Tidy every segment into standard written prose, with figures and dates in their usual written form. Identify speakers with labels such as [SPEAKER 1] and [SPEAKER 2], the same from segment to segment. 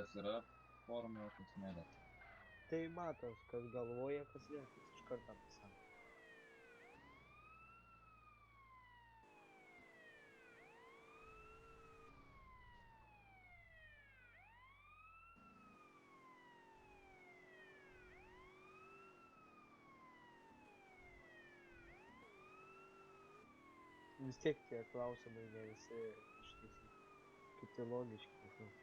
[SPEAKER 1] kas yra formai, o kas nėra.
[SPEAKER 2] Tai matos, kas galvoja, kas ne, tas iš karto pasako. Vis tiek tie klausimai ne visi ištaisyti. Kiti logiški, nežinau.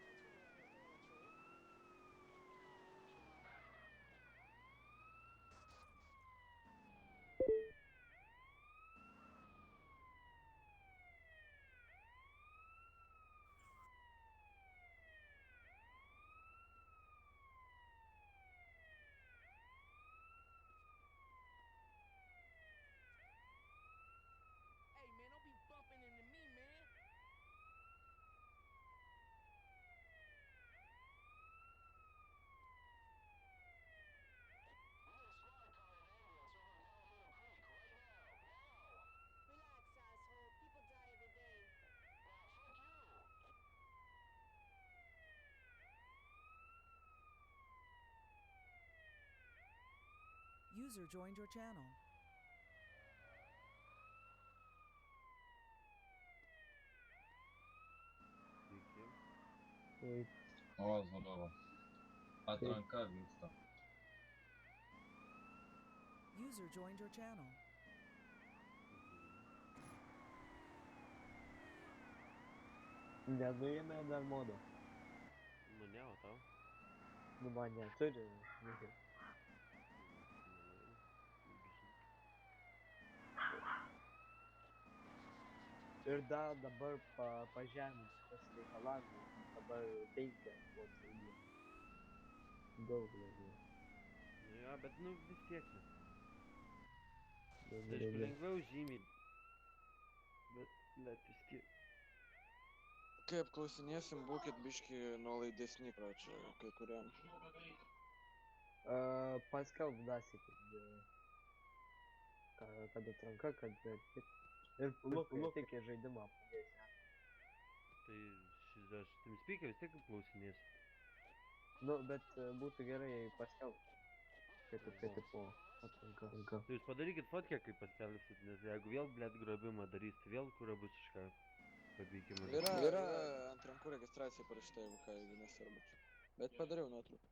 [SPEAKER 3] Hey man, don't be bumping into me, man.
[SPEAKER 4] We need a squad car and ambulance over in Palomino Creek right now. Now!
[SPEAKER 5] Relax, asshole. People die every day.
[SPEAKER 4] Nah, fuck you!
[SPEAKER 6] User joined your channel.
[SPEAKER 7] Sveiki.
[SPEAKER 2] Oi,
[SPEAKER 1] O, Zalovo. Atranka vyksta.
[SPEAKER 6] User joined your channel.
[SPEAKER 2] nenuėmė dar modo.
[SPEAKER 7] Nu ne, o tau?
[SPEAKER 2] Nu man neturi. Nikai.
[SPEAKER 7] Nenuėmė. Bišin.
[SPEAKER 2] Ir dar dabar pažemino tas reikalavimas. Dabar 5 vos įdėjo. Daug daugiau.
[SPEAKER 7] Nu jo, bet nu vis tiek ne.
[SPEAKER 2] Daug
[SPEAKER 7] Tai aišku
[SPEAKER 2] daugiau.
[SPEAKER 7] lengviau žymiai. Bet vis tiek.
[SPEAKER 8] Kai apklausinėsim, būkit biški nuolaidesni, kročią, kai kuriam.
[SPEAKER 2] Paskelb dasyti. Kad atranka, kad ir Lukai tik į žaidimą pradėsi.
[SPEAKER 7] Tai aš tam spykia vis tiek apklausinėsiu.
[SPEAKER 2] Nu, bet būtų gerai, jei paskelbtų. Kad tipo atranka.
[SPEAKER 7] Tai jūs padarykit fotkę, kai paskelbsit, nes jeigu vėl, blėt, grobimą darys, tai vėl kura bus iš karto. Pabėgimas.
[SPEAKER 8] Yra ant rankų registracija parašyta, jeigu ką, jeigu nesvarbu. Bet padariau nuotrauką.